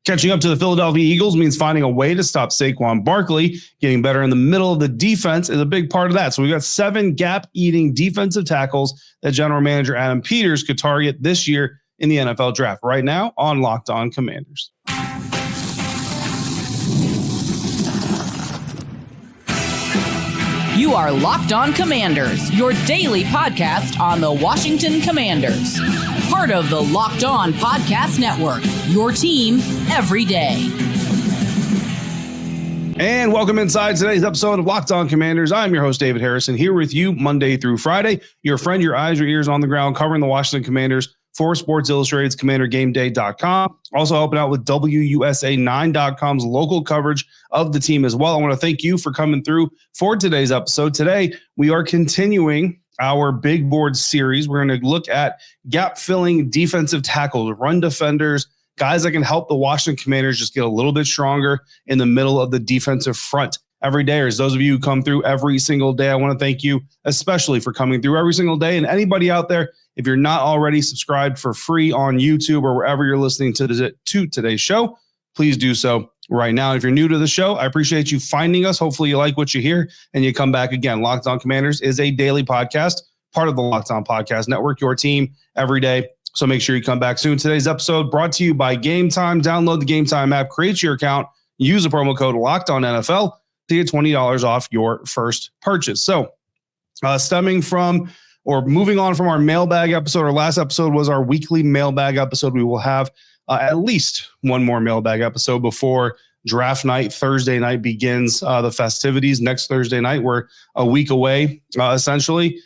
Catching up to the Philadelphia Eagles means finding a way to stop Saquon Barkley. Getting better in the middle of the defense is a big part of that. So we've got 7 gap-eating defensive tackles that general manager Adam Peters could target this year in the NFL draft. Right now on Locked On Commanders. You are Locked On Commanders, your daily podcast on the Washington Commanders. Part of the Locked On Podcast Network, your team every day. And welcome inside today's episode of Locked On Commanders. I'm your host, David Harrison, here with you Monday through Friday. Your friend, your eyes, your ears on the ground, covering the Washington Commanders for Sports Illustrated's CommanderGameDay.com. Also helping out with WUSA9.com's local coverage of the team as well. I want to thank you for coming through for today's episode. Today, we are continuing our big board series. We're going to look at gap-filling defensive tackles, run defenders, guys that can help the Washington Commanders just get a little bit stronger in the middle of the defensive front. Every day, as those of you who come through every single day, I want to thank you especially for coming through every single day. And anybody out there, if you're not already subscribed for free on YouTube or wherever you're listening to today's show, please do so right now. If you're new to the show, I appreciate you finding us. Hopefully you like what you hear and you come back again. Locked On Commanders is a daily podcast, part of the Locked On Podcast Network, your team every day. So make sure you come back soon. Today's episode brought to you by Game Time. Download the Game Time app, create your account, use the promo code LOCKEDONNFL to get $20 off your first purchase. So stemming from or moving on from our mailbag episode, our last episode was our weekly mailbag episode. We will have at least one more mailbag episode before draft night. Thursday night begins the festivities. Next Thursday night, we're a week away, essentially.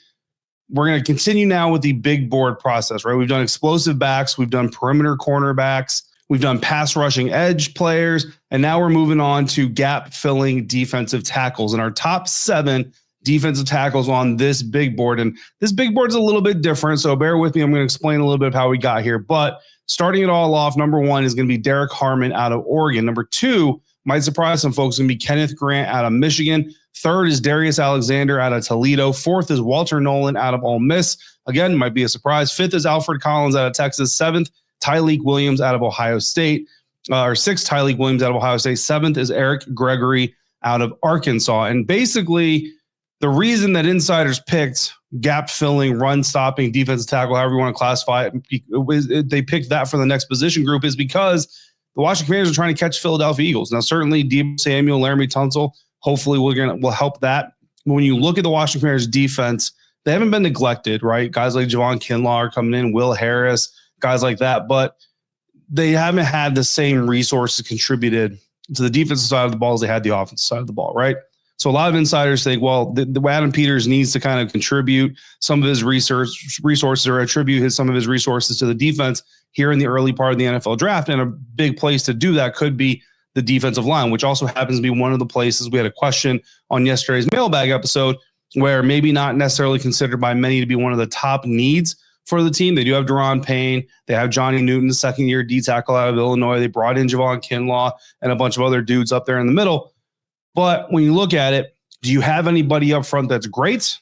We're going to continue now with the big board process, right? We've done explosive backs. We've done perimeter cornerbacks. We've done pass rushing edge players. And now we're moving on to gap filling defensive tackles. And our top 7 defensive tackles on this big board. And this big board is a little bit different, so bear with me. I'm going to explain a little bit of how we got here. But starting it all off, number 1 is going to be Derrick Harmon out of Oregon. Number 2, might surprise some folks, going to be Kenneth Grant out of Michigan. 3rd is Darius Alexander out of Toledo. 4th is Walter Nolen out of Ole Miss. Again, might be a surprise. 5th is Alfred Collins out of Texas. 7th, Tyleik Williams out of Ohio State. Or 6th, Tyleik Williams out of Ohio State. 7th is Eric Gregory out of Arkansas. And basically, the reason that insiders picked gap-filling, run-stopping, defensive tackle, however you want to classify it, they picked that for the next position group is because the Washington Commanders are trying to catch Philadelphia Eagles. Now, certainly, Deebo Samuel, Laramie Tunsil, hopefully will help that. But when you look at the Washington Commanders defense, they haven't been neglected, right? Guys like Javon Kinlaw are coming in, Will Harris, guys like that. But they haven't had the same resources contributed to the defensive side of the ball as they had the offensive side of the ball, right? So a lot of insiders think, well, the Adam Peters needs to kind of contribute some of his resources or attribute some of his resources to the defense here in the early part of the NFL draft. And a big place to do that could be the defensive line, which also happens to be one of the places we had a question on yesterday's mailbag episode where maybe not necessarily considered by many to be one of the top needs for the team. They do have Daron Payne. They have Johnny Newton, the second-year D tackle out of Illinois. They brought in Javon Kinlaw and a bunch of other dudes up there in the middle. But when you look at it, do you have anybody up front that's great?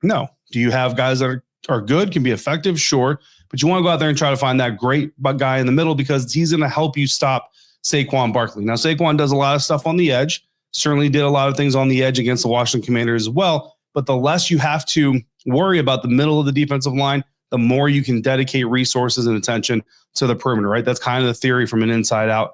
No. Do you have guys that are good, can be effective? Sure. But you want to go out there and try to find that great guy in the middle because he's going to help you stop Saquon Barkley. Now, Saquon does a lot of stuff on the edge, certainly did a lot of things on the edge against the Washington Commanders as well. But the less you have to worry about the middle of the defensive line, the more you can dedicate resources and attention to the perimeter, right? That's kind of the theory from an inside-out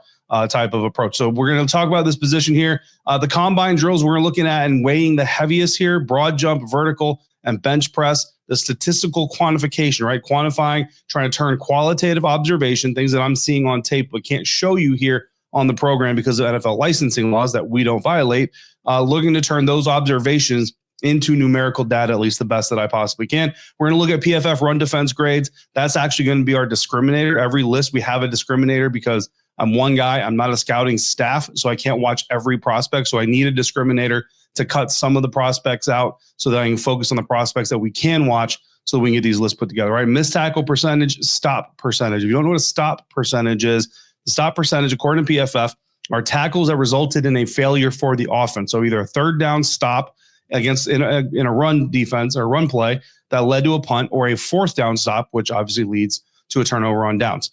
type of approach. So we're going to talk about this position here. The combine drills we're looking at and weighing the heaviest here, broad jump, vertical, and bench press, the statistical quantification, right? Quantifying, trying to turn qualitative observation, things that I'm seeing on tape but can't show you here on the program because of NFL licensing laws that we don't violate, looking to turn those observations into numerical data, at least the best that I possibly can. We're going to look at PFF run defense grades. That's actually going to be our discriminator. Every list we have a discriminator because I'm one guy. I'm not a scouting staff, so I can't watch every prospect. So I need a discriminator to cut some of the prospects out so that I can focus on the prospects that we can watch so we can get these lists put together, right? Missed tackle percentage, stop percentage. If you don't know what a stop percentage is, the stop percentage, according to PFF, are tackles that resulted in a failure for the offense. So either a third down stop against in a run defense or run play that led to a punt, or a fourth down stop, which obviously leads to a turnover on downs.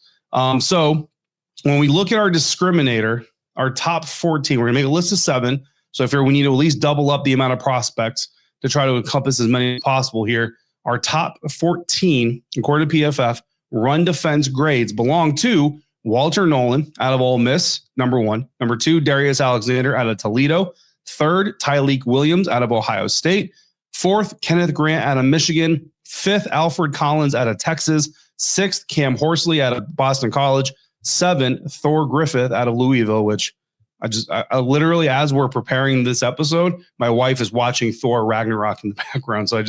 So when we look at our discriminator, our top 14, we're going to make a list of 7. So we need to at least double up the amount of prospects to try to encompass as many as possible here. Our top 14, according to PFF, run defense grades belong to Walter Nolen out of Ole Miss, number 1. Number 2, Darius Alexander out of Toledo. 3rd, Tyleik Williams out of Ohio State. 4th, Kenneth Grant out of Michigan. 5th, Alfred Collins out of Texas. 6th, Cam Horsley out of Boston College. 7th, Thor Griffith out of Louisville, which I literally, as we're preparing this episode, my wife is watching Thor Ragnarok in the background. So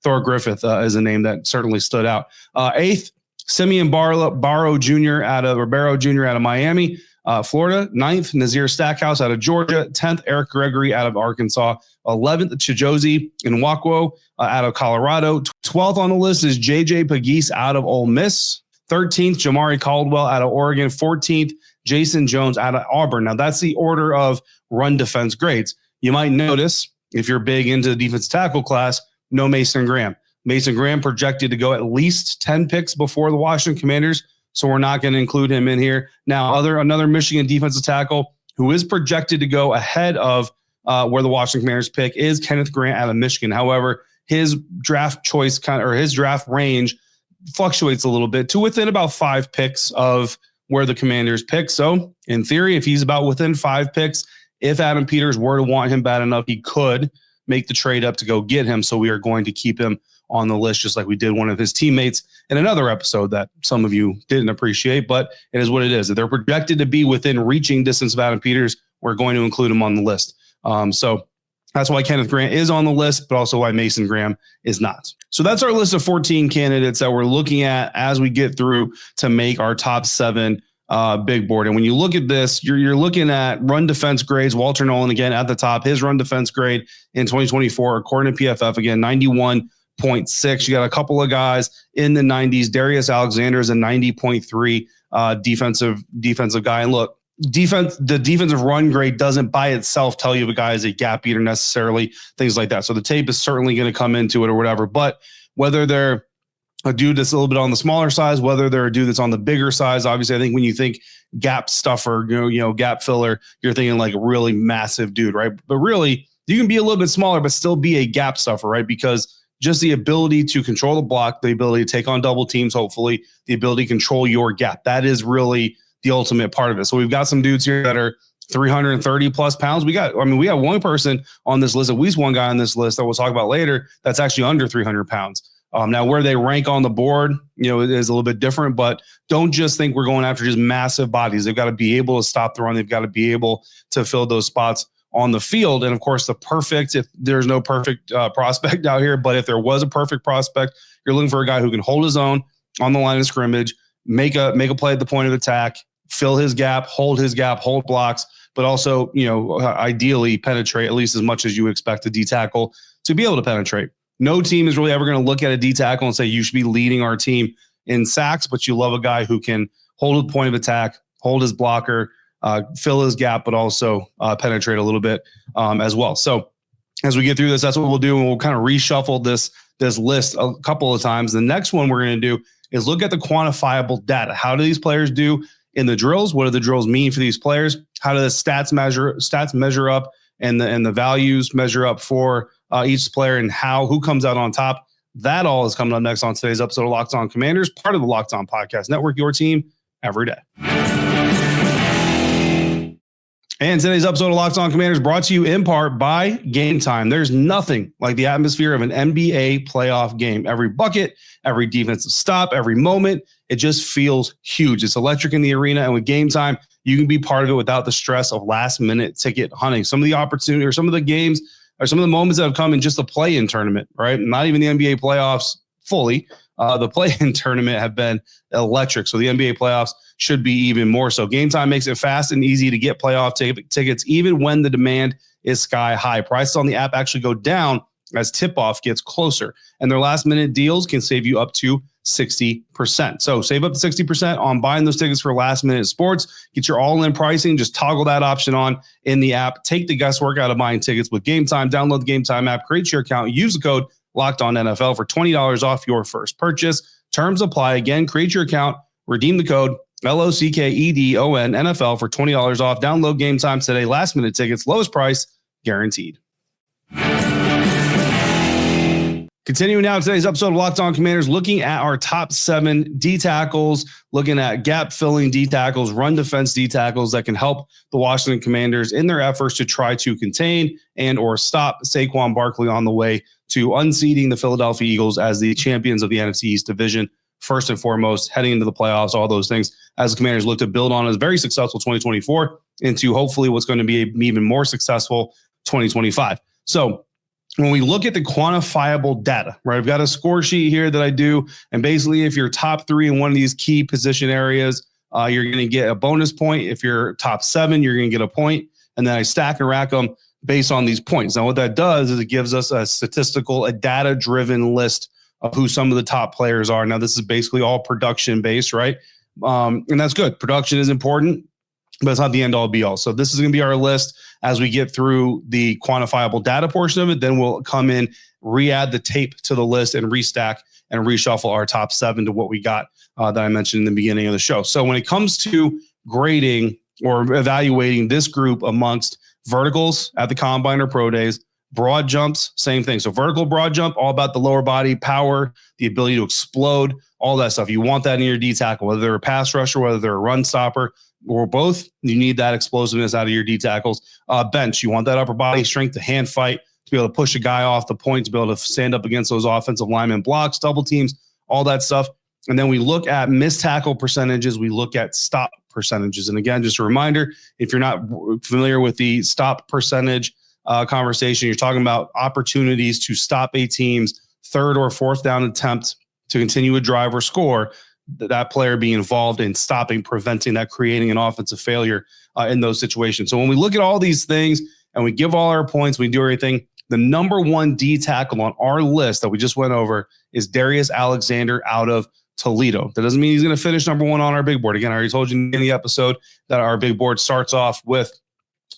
Thor Griffith is a name that certainly stood out. 8th, Simeon Barrow Jr. out of Miami, Florida. 9th, Nazir Stackhouse out of Georgia. 10th, Eric Gregory out of Arkansas. 11th, Chijozi Nwakwo out of Colorado. 12th on the list is JJ Pegues out of Ole Miss. 13th, Jamari Caldwell out of Oregon. 14th, Jason Jones out of Auburn. Now, that's the order of run defense grades. You might notice, if you're big into the defensive tackle class, no Mason Graham. Mason Graham projected to go at least 10 picks before the Washington Commanders, so we're not going to include him in here. Now, another Michigan defensive tackle who is projected to go ahead of where the Washington Commanders pick is Kenneth Grant out of Michigan. However, his draft choice his draft range fluctuates a little bit to within about 5 picks of where the Commanders pick. So in theory, if he's about within 5 picks, if Adam Peters were to want him bad enough, he could make the trade up to go get him. So we are going to keep him on the list, just like we did one of his teammates in another episode that some of you didn't appreciate, but it is what it is. If they're projected to be within reaching distance of Adam Peters, we're going to include him on the list. So that's why Kenneth Grant is on the list, but also why Mason Graham is not. So that's our list of 14 candidates that we're looking at as we get through to make our top 7 big board. And when you look at this, you're looking at run defense grades. Walter Nolen, again, at the top. His run defense grade in 2024, according to PFF, again, 91.6. You got a couple of guys in the 90s. Darius Alexander is a 90.3 defensive guy. And look, the defensive run grade doesn't by itself tell you if a guy is a gap eater necessarily, things like that. So the tape is certainly going to come into it or whatever. But whether they're a dude that's a little bit on the smaller size, whether they're a dude that's on the bigger size, obviously I think when you think gap stuffer, gap filler, you're thinking like a really massive dude, right? But really, you can be a little bit smaller, but still be a gap stuffer, right? Because just the ability to control the block, the ability to take on double teams, hopefully, the ability to control your gap. That is really the ultimate part of it. So we've got some dudes here that are 330 plus pounds. We got one person on this list, at least one guy on this list that we'll talk about later, that's actually under 300 pounds. Now, where they rank on the board, it is a little bit different, but don't just think we're going after just massive bodies. They've got to be able to stop the run. They've got to be able to fill those spots on the field. And of course, if there's no perfect prospect out here, but if there was a perfect prospect, you're looking for a guy who can hold his own on the line of scrimmage, make a play at the point of attack, fill his gap, hold blocks, but also, ideally penetrate at least as much as you expect a D tackle to be able to penetrate. No team is really ever going to look at a D tackle and say, you should be leading our team in sacks, but you love a guy who can hold the point of attack, hold his blocker, fill his gap, but also penetrate a little bit as well. So as we get through this, that's what we'll do. And we'll kind of reshuffle this list a couple of times. The next one we're going to do is look at the quantifiable data. How do these players do in the drills? What do the drills mean for these players? How do the stats measure up and the values measure up for each player, and who comes out on top? That all is coming up next on today's episode of Locked On Commanders, part of the Locked On Podcast Network, your team every day. And today's episode of Locked On Commanders brought to you in part by Game Time. There's nothing like the atmosphere of an NBA playoff game. Every bucket, every defensive stop, every moment, it just feels huge. It's electric in the arena, and with Game Time, you can be part of it without the stress of last-minute ticket hunting. Some of the opportunity or some of the games or some of the moments that have come in just the play-in tournament, right? Not even the NBA playoffs fully. The play-in tournament have been electric. So the NBA playoffs should be even more so. Game Time makes it fast and easy to get playoff tickets, even when the demand is sky high. Prices on the app actually go down as tip-off gets closer. And their last-minute deals can save you up to 60%. So save up to 60% on buying those tickets for last-minute sports. Get your all-in pricing. Just toggle that option on in the app. Take the guesswork out of buying tickets with Game Time. Download the Game Time app. Create your account. Use the code LOCKEDONNFL for $20 off your first purchase. Terms apply. Again, create your account. Redeem the code LOCKEDON NFL for $20 off. Download Game Time today. Last minute tickets, lowest price guaranteed. Continuing now today's episode of Locked On Commanders, looking at our top 7 D tackles, looking at gap filling D tackles, run defense D tackles that can help the Washington Commanders in their efforts to try to contain and or stop Saquon Barkley on the way to unseating the Philadelphia Eagles as the champions of the NFC East division. First and foremost, heading into the playoffs, all those things, as the Commanders look to build on a very successful 2024 into hopefully what's going to be an even more successful 2025. So when we look at the quantifiable data, right, I've got a score sheet here that I do. And basically, if you're top 3 in one of these key position areas, you're going to get a bonus point. If you're top 7, you're going to get a point. And then I stack and rack them based on these points. Now, what that does is it gives us a data-driven list of who some of the top players are. Now, this is basically all production-based, right? And that's good. Production is important, but it's not the end all be all. So this is going to be our list as we get through the quantifiable data portion of it. Then we'll come in, re-add the tape to the list and restack and reshuffle our top 7 to what we got that I mentioned in the beginning of the show. So when it comes to grading or evaluating this group amongst verticals at the Combine or Pro Days, broad jumps, same thing. So vertical broad jump, all about the lower body power, the ability to explode, all that stuff. You want that in your D tackle, whether they're a pass rusher, whether they're a run stopper, or both. You need that explosiveness out of your D tackles. Bench, you want that upper body strength to hand fight, to be able to push a guy off the point, to be able to stand up against those offensive lineman blocks, double teams, all that stuff. And then we look at missed tackle percentages. We look at stop percentages. And again, just a reminder, if you're not familiar with the stop percentage conversation, you're talking about opportunities to stop a team's 3rd or 4th down attempt to continue a drive or score, that player being involved in stopping, preventing that, creating an offensive failure in those situations. So when we look at all these things and we give all our points, we do everything, the number 1 D tackle on our list that we just went over is Darius Alexander out of Toledo. That doesn't mean he's going to finish number 1 on our big board. Again, I already told you in the episode that our big board starts off with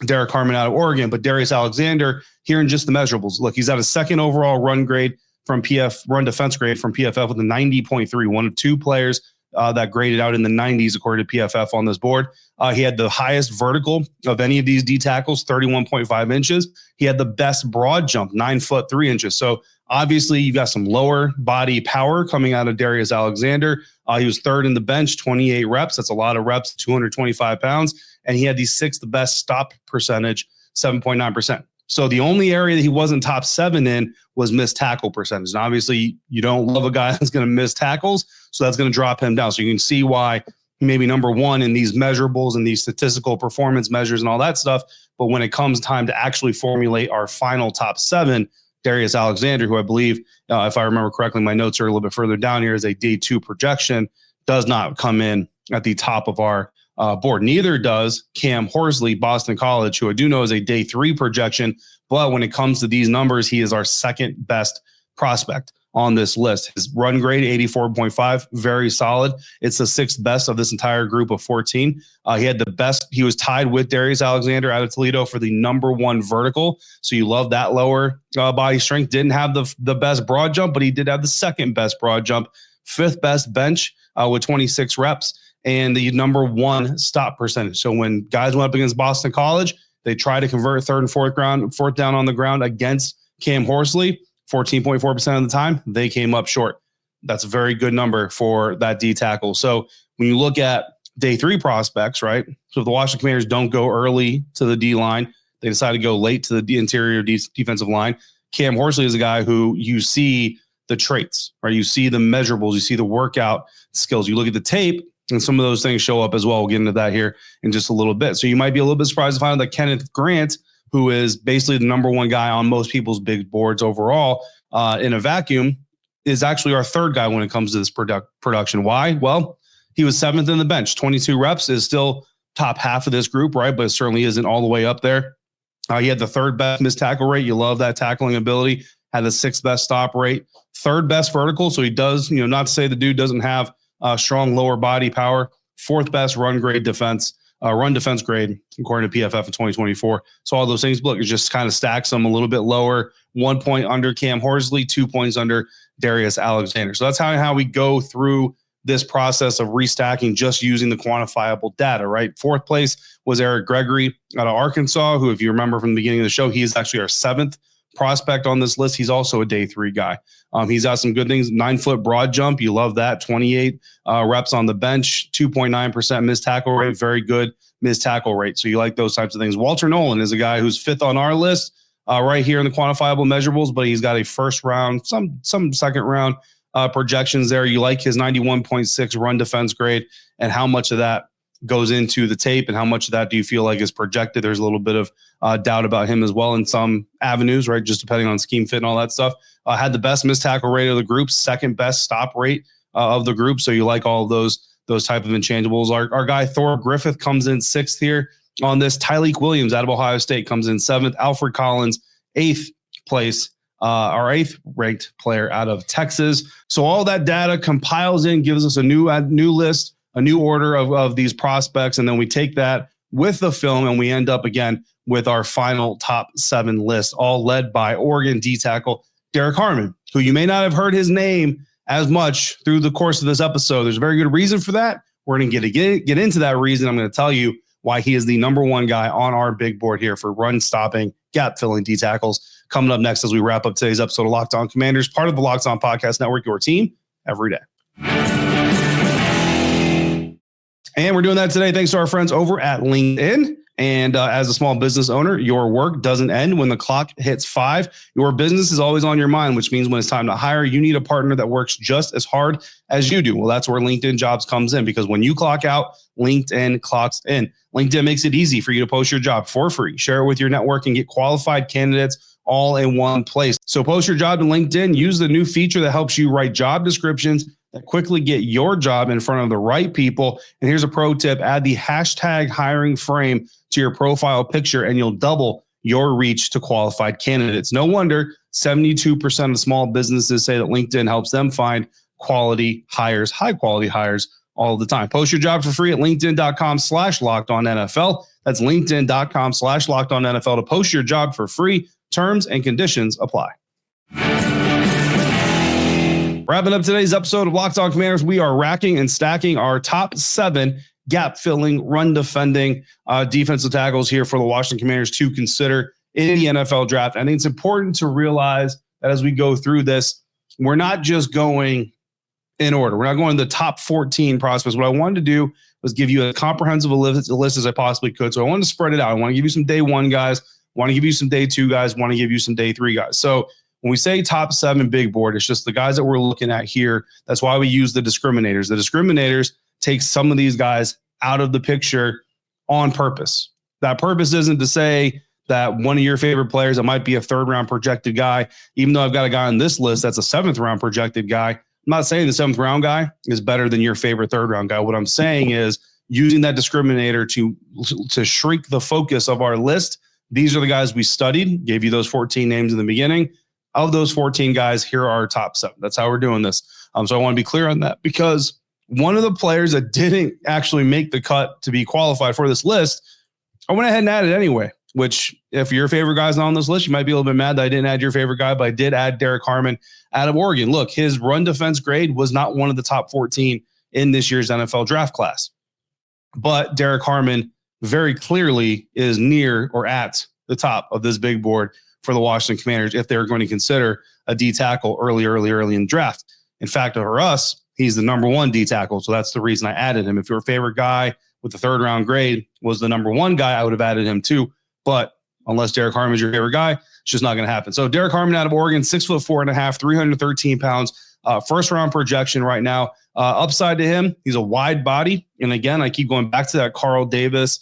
Derrick Harmon out of Oregon, but Darius Alexander here in just the measurables. Look, he's at a 2nd overall run defense grade from PFF with a 90.3, one of 2 players that graded out in the 90s according to PFF on this board. He had the highest vertical of any of these D tackles, 31.5 inches. He had the best broad jump, 9 foot 3 inches. So obviously you've got some lower body power coming out of Darius Alexander. He was 3rd in the bench, 28 reps. That's a lot of reps, 225 pounds. And he had the 6th best stop percentage, 7.9%. So the only area that he wasn't top 7 in was missed tackle percentage. And obviously you don't love a guy that's going to miss tackles, so that's going to drop him down. So you can see why he may be number 1 in these measurables and these statistical performance measures and all that stuff. But when it comes time to actually formulate our final top 7, Darius Alexander, who I believe, if I remember correctly, my notes are a little bit further down here, is a day 2 projection, does not come in at the top of our board. Neither does Cam Horsley, Boston College, who I do know is a day 3 projection. But when it comes to these numbers, he is our 2nd best prospect on this list. His run grade, 84.5, very solid. It's the 6th best of this entire group of 14. He had the best. He was tied with Darius Alexander out of Toledo for the number 1 vertical. So you love that lower body strength. Didn't have the best broad jump, but he did have the 2nd best broad jump, 5th best bench with 26 reps. And the number 1 stop percentage. So when guys went up against Boston College, they tried to convert 3rd and 4th down on the ground against Cam Horsley. 14.4% of the time, they came up short. That's a very good number for that D tackle. So when you look at day 3 prospects, right? So if the Washington Commanders don't go early to the D line, they decide to go late to the interior defensive line. Cam Horsley is a guy who you see the traits, right? You see the measurables, you see the workout skills. You look at the tape, and some of those things show up as well. We'll get into that here in just a little bit. So you might be a little bit surprised to find out that Kenneth Grant, who is basically the number 1 guy on most people's big boards overall in a vacuum, is actually our 3rd guy when it comes to this production. Why? Well, he was 7th in the bench. 22 reps is still top half of this group, right? But it certainly isn't all the way up there. He had the 3rd best missed tackle rate. You love that tackling ability. Had the 6th best stop rate. 3rd best vertical. So he does, not to say the dude doesn't have strong lower body power. 4th best run defense grade according to PFF in 2024. So all those things, look, it just kind of stacks them a little bit lower. 1 point under Cam Horsley, 2 points under Darius Alexander. So that's how we go through this process of restacking just using the quantifiable data, right? Fourth place was Eric Gregory out of Arkansas, who, if you remember from the beginning of the show, he is actually our 7th prospect on this list. He's also a day 3 guy. He's got some good things. 9-foot broad jump. You love that. 28 reps on the bench, 2.9% missed tackle rate. Very good missed tackle rate. So you like those types of things. Walter Nolen is a guy who's 5th on our list right here in the quantifiable measurables, but he's got a first round, some second round projections there. You like his 91.6 run defense grade, and how much of that goes into the tape and how much of that do you feel like is projected? There's a little bit of doubt about him as well in some avenues, right? Just depending on scheme fit and all that stuff. Had the best missed tackle rate of the group, second best stop rate of the group. So you like all of those type of intangibles. Our guy Thor Griffith comes in 6th here on this. Tyleek Williams out of Ohio State comes in 7th. Alfred Collins, 8th place. Our 8th ranked player out of Texas. So all that data compiles in, gives us a new list, a new order of these prospects. And then we take that with the film and we end up again with our final top 7 list, all led by Oregon D tackle Derrick Harmon, who you may not have heard his name as much through the course of this episode. There's a very good reason for that. We're going to get into that reason. I'm going to tell you why he is the number 1 guy on our big board here for run stopping, gap filling D tackles. Coming up next as we wrap up today's episode of Locked On Commanders, part of the Locked On Podcast Network, your team every day. And we're doing that today thanks to our friends over at LinkedIn. And as a small business owner, your work doesn't end when the clock hits 5. Your business is always on your mind, which means when it's time to hire, you need a partner that works just as hard as you do. Well, that's where LinkedIn Jobs comes in, because when you clock out, LinkedIn clocks in. LinkedIn makes it easy for you to post your job for free, share it with your network, and get qualified candidates all in one place. So post your job to LinkedIn. Use the new feature that helps you write job descriptions that quickly get your job in front of the right people. And here's a pro tip: add the hashtag hiring frame to your profile picture, and you'll double your reach to qualified candidates. No wonder 72% of small businesses say that LinkedIn helps them find quality hires, high quality hires all the time. Post your job for free at linkedin.com/lockedonnfl. That's linkedin.com/lockedonnfl to post your job for free. Terms and conditions apply. Wrapping up today's episode of Locked On Commanders, we are racking and stacking our top 7 gap-filling, run-defending defensive tackles here for the Washington Commanders to consider in the NFL draft. I think it's important to realize that as we go through this, we're not just going in order. We're not going to the top 14 prospects. What I wanted to do was give you a comprehensive list as I possibly could. So I wanted to spread it out. I want to give you some day 1 guys, want to give you some day 2 guys, want to give you some day 3 guys. So when we say top 7 big board, it's just the guys that we're looking at here. That's why we use the discriminators. The discriminators take some of these guys out of the picture on purpose. That purpose isn't to say that one of your favorite players that might be a 3rd round projected guy, even though I've got a guy on this list that's a 7th round projected guy. I'm not saying the 7th round guy is better than your favorite 3rd round guy. What I'm saying is using that discriminator to shrink the focus of our list. These are the guys we studied, gave you those 14 names in the beginning. Of those 14 guys, here are our top 7. That's how we're doing this. So I want to be clear on that, because one of the players that didn't actually make the cut to be qualified for this list, I went ahead and added anyway, which if your favorite guy's not on this list, you might be a little bit mad that I didn't add your favorite guy, but I did add Derrick Harmon out of Oregon. Look, his run defense grade was not one of the top 14 in this year's NFL draft class. But Derrick Harmon very clearly is near or at the top of this big board for the Washington Commanders if they're going to consider a D tackle early in the draft. In fact, for us, he's the number 1 D tackle. So that's the reason I added him. If your favorite guy with the 3rd round grade was the number 1 guy, I would have added him too. But unless Derrick Harmon is your favorite guy, it's just not going to happen. So Derrick Harmon out of Oregon, 6'4.5", 313 pounds, first round projection right now. Upside to him, he's a wide body. And again, I keep going back to that Carl Davis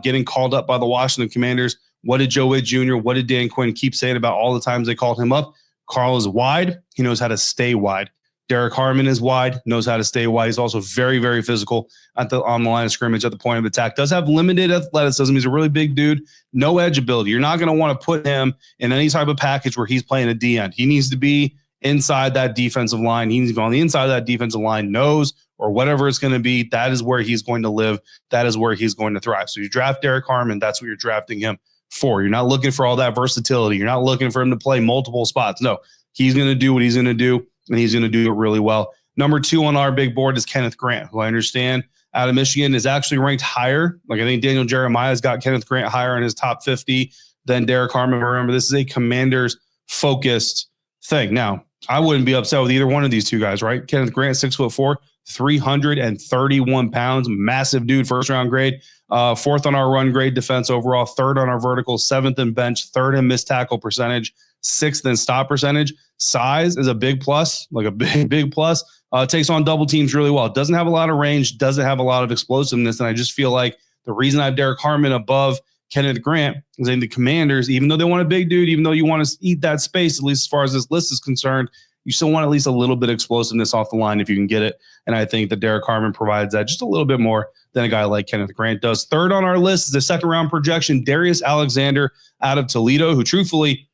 getting called up by the Washington Commanders. What did Joe Witt Jr., what did Dan Quinn keep saying about all the times they called him up? Carl is wide. He knows how to stay wide. Derrick Harmon is wide, knows how to stay wide. He's also very, very physical on the line of scrimmage at the point of attack. Does have limited athleticism. He's a really big dude. No edge ability. You're not going to want to put him in any type of package where he's playing a D end. He needs to be inside that defensive line. He needs to be on the inside of that defensive line, nose, or whatever it's going to be. That is where he's going to live. That is where he's going to thrive. So you draft Derrick Harmon, that's what you're drafting him for. You're not looking for all that versatility. You're not looking for him to play multiple spots. No, he's going to do what he's going to do, and he's going to do it really well. Number 2 on our big board is Kenneth Grant, who I understand out of Michigan is actually ranked higher. Like I think Daniel Jeremiah's got Kenneth Grant higher in his top 50 than Derrick Harmon. Remember, this is a Commanders focused thing. Now, I wouldn't be upset with either one of these two guys, right? Kenneth Grant, 6'4", 331 pounds, massive dude, first round grade, 4th on our run grade defense overall, 3rd on our vertical, 7th in bench, 3rd in missed tackle percentage, 6th in stop percentage. Size is a big plus, like a big plus. Takes on double teams really well. Doesn't have a lot of range, doesn't have a lot of explosiveness. And I just feel like the reason I have Derrick Harmon above Kenneth Grant is in the Commanders, even though they want a big dude, even though you want to eat that space, at least as far as this list is concerned, you still want at least a little bit of explosiveness off the line if you can get it. And I think that Derrick Harmon provides that just a little bit more than a guy like Kenneth Grant does. 3rd on our list is the 2nd round projection, Darius Alexander out of Toledo, who truthfully,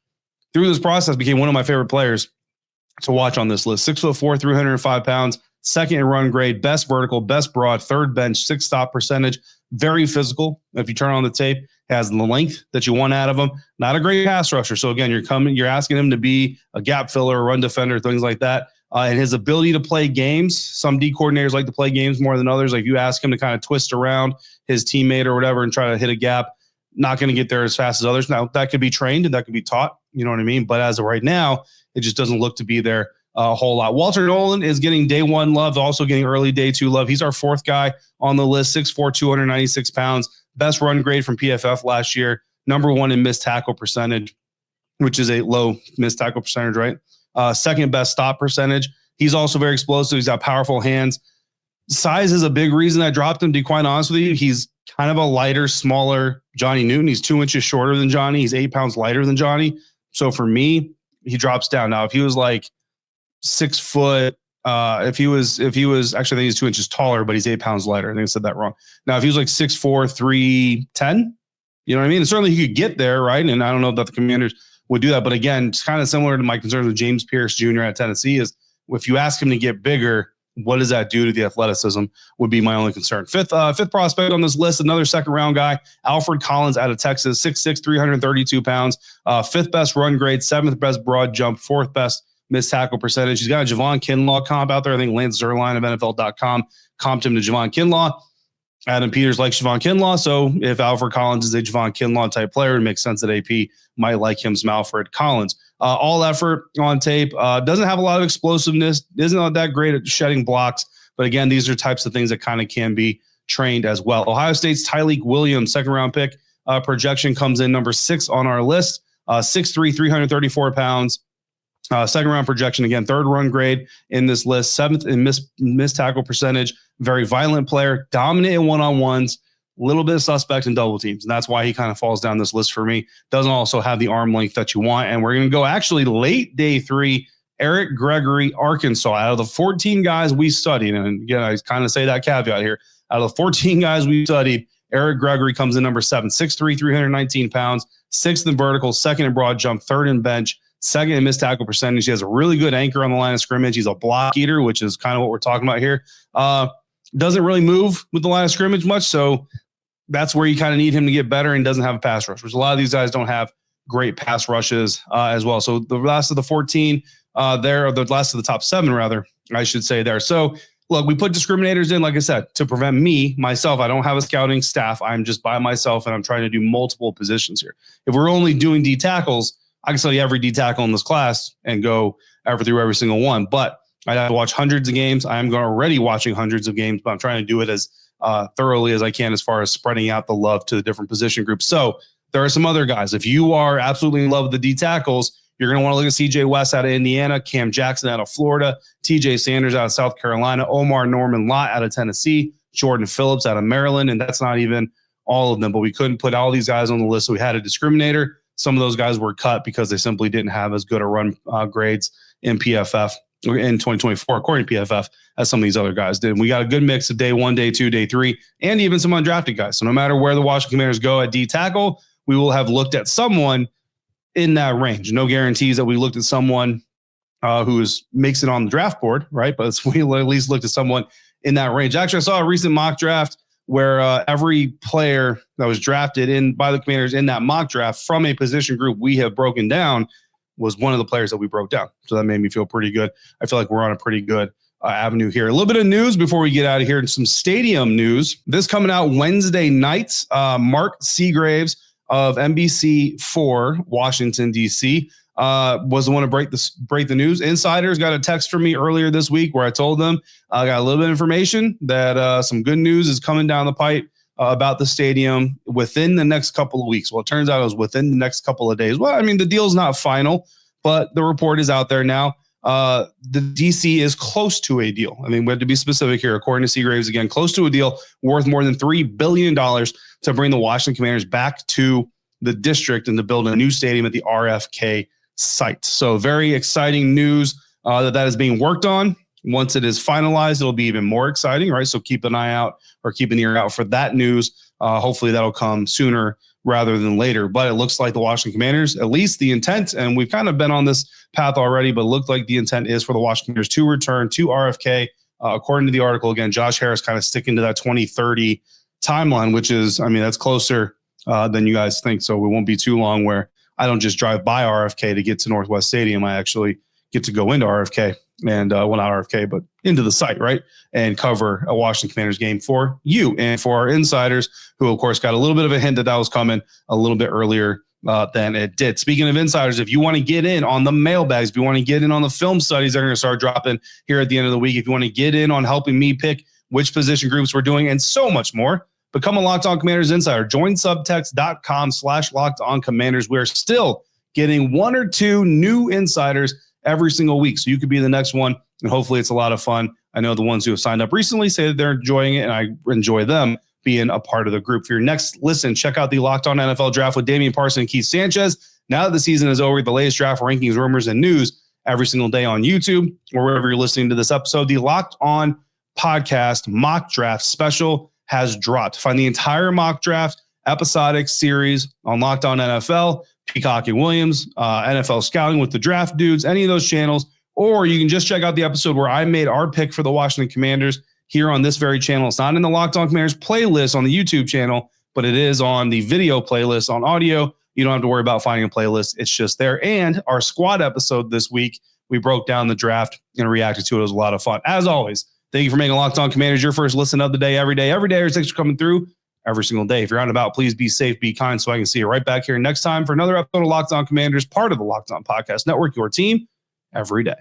through this process, became one of my favorite players to watch on this list. 6'4", 305 pounds, 2nd in run grade, best vertical, best broad, 3rd bench, 6th stop percentage, very physical. If you turn on the tape, has the length that you want out of him. Not a great pass rusher. So again, you're asking him to be a gap filler, a run defender, things like that. And his ability to play games. Some D coordinators like to play games more than others. Like if you ask him to kind of twist around his teammate or whatever and try to hit a gap, not going to get there as fast as others. Now that could be trained and that could be taught. You know what I mean? But as of right now, it just doesn't look to be there a whole lot. Walter Nolen is getting day 1 love, also getting early day 2 love. He's our 4th guy on the list, 6'4", 296 pounds, best run grade from PFF last year, number 1 in missed tackle percentage, which is a low missed tackle percentage, right? 2nd best stop percentage. He's also very explosive. He's got powerful hands. Size is a big reason I dropped him, to be quite honest with you. He's kind of a lighter, smaller Johnny Newton. He's 2 inches shorter than Johnny. He's 8 pounds lighter than Johnny. So for me, he drops down. Now, if he was like 6 foot, if he was actually, I think he's 2 inches taller, but he's 8 pounds lighter. I think I said that wrong. Now, if he was like 6'4", 310, you know what I mean? And certainly he could get there, right? And I don't know that the Commanders would do that. But again, it's kind of similar to my concerns with James Pierce Jr. at Tennessee is if you ask him to get bigger, what does that do to the athleticism would be my only concern. Fifth prospect on this list, another 2nd round guy, Alfred Collins out of Texas, 6'6", 332 pounds, 5th best run grade, 7th best broad jump, 4th best missed tackle percentage. He's got a Javon Kinlaw comp out there. I think Lance Zierlein of NFL.com comped him to Javon Kinlaw. Adam Peters likes Javon Kinlaw, so if Alfred Collins is a Javon Kinlaw type player, it makes sense that AP might like him some Alfred Collins. All effort on tape, doesn't have a lot of explosiveness, isn't that great at shedding blocks, but again, these are types of things that kind of can be trained as well. Ohio State's Tyleik Williams, 2nd round pick, projection comes in number 6 on our list, 6'3", 334 pounds, 2nd round projection, again, 3rd run grade in this list, 7th in missed tackle percentage, very violent player, dominant in one-on-ones, a little bit suspect in double teams. And that's why he kind of falls down this list for me. Doesn't also have the arm length that you want. And we're going to go actually late day 3, Eric Gregory, Arkansas. Out of the 14 guys we studied, and again, I kind of say that caveat here, out of the 14 guys we studied, Eric Gregory comes in number 7, 6'3", 319 pounds, 6th in vertical, 2nd in broad jump, 3rd in bench, 2nd in missed tackle percentage. He has a really good anchor on the line of scrimmage. He's a block eater, which is kind of what we're talking about here. Doesn't really move with the line of scrimmage much, so that's where you kind of need him to get better, and doesn't have a pass rush, which a lot of these guys don't have great pass rushes as well. So the last of the 14 there, or the last of the top 7, rather, I should say there. So look, we put discriminators in, like I said, to prevent myself. I don't have a scouting staff. I'm just by myself, and I'm trying to do multiple positions here. If we're only doing D tackles, I can study every D tackle in this class and go through every single one. But I'd have to watch hundreds of games. I'm already watching hundreds of games, but I'm trying to do it as thoroughly as I can as far as spreading out the love to the different position groups. So there are some other guys. If you are absolutely in love with the D tackles, you're going to want to look at CJ West out of Indiana, Cam Jackson out of Florida, TJ Sanders out of South Carolina, Omar Norman Lott out of Tennessee, Jordan Phillips out of Maryland, and that's not even all of them. But we couldn't put all these guys on the list, so we had a discriminator. Some of those guys were cut because they simply didn't have as good a run grades in PFF in 2024, according to PFF, as some of these other guys did. And we got a good mix of day 1, day 2, day 3, and even some undrafted guys. So no matter where the Washington Commanders go at D tackle, we will have looked at someone in that range. No guarantees that we looked at someone who makes it on the draft board, right? But we at least looked at someone in that range. Actually, I saw a recent mock draft where every player that was drafted by the Commanders in that mock draft from a position group we have broken down was one of the players that we broke down. So that made me feel pretty good. I feel like we're on a pretty good avenue here. A little bit of news before we get out of here, and some stadium news. This coming out Wednesday night. Mark Seagraves of NBC4 Washington, D.C. Was the one to break the news. Insiders got a text from me earlier this week where I told them I got a little bit of information that some good news is coming down the pipe about the stadium within the next couple of weeks. Well, it turns out it was within the next couple of days. Well, I mean, the deal's not final, but the report is out there now. The DC is close to a deal. I mean, we have to be specific here. According to Seagraves, again, close to a deal worth more than $3 billion to bring the Washington Commanders back to the district and to build a new stadium at the RFK site. So very exciting news that is being worked on. Once it is finalized, it'll be even more exciting, right? So keep an eye out or keep an ear out for that news. Hopefully that'll come sooner rather than later. But it looks like the Washington Commanders, at least the intent, and we've kind of been on this path already, but it looked like the intent is for the Washington Commanders to return to RFK. According to the article, again, Josh Harris kind of sticking to that 2030 timeline, which is, I mean, that's closer than you guys think. So it won't be too long where I don't just drive by RFK to get to Northwest Stadium. I actually get to go into RFK and, well, not RFK, but into the site, right? And cover a Washington Commanders game for you and for our insiders, who, of course, got a little bit of a hint that was coming a little bit earlier than it did. Speaking of insiders, if you want to get in on the mailbags, if you want to get in on the film studies, they're going to start dropping here at the end of the week. If you want to get in on helping me pick which position groups we're doing and so much more, become a Locked On Commanders insider. Join subtext.com/LockedOnCommanders. We're still getting one or two new insiders every single week. So you could be the next one, and hopefully it's a lot of fun. I know the ones who have signed up recently say that they're enjoying it, and I enjoy them being a part of the group. For your next listen, check out the Locked On NFL Draft with Damian Parson and Keith Sanchez. Now that the season is over, the latest draft rankings, rumors, and news every single day on YouTube or wherever you're listening to this episode. The Locked On Podcast Mock Draft Special has dropped. Find the entire mock draft episodic series on Locked On NFL, Peacock and Williams, NFL Scouting with the Draft Dudes, any of those channels, or you can just check out the episode where I made our pick for the Washington Commanders here on this very channel. It's not in the Locked On Commanders playlist on the YouTube channel, but it is on the video playlist on audio. You don't have to worry about finding a playlist. It's just there. And our squad episode this week, we broke down the draft and reacted to it. It was a lot of fun. As always, thank you for making Locked On Commanders your first listen of the day, every day. Thanks for coming through every single day. If you're out and about, please be safe, be kind, so I can see you right back here next time for another episode of Locked On Commanders, part of the Locked On Podcast Network, your team every day.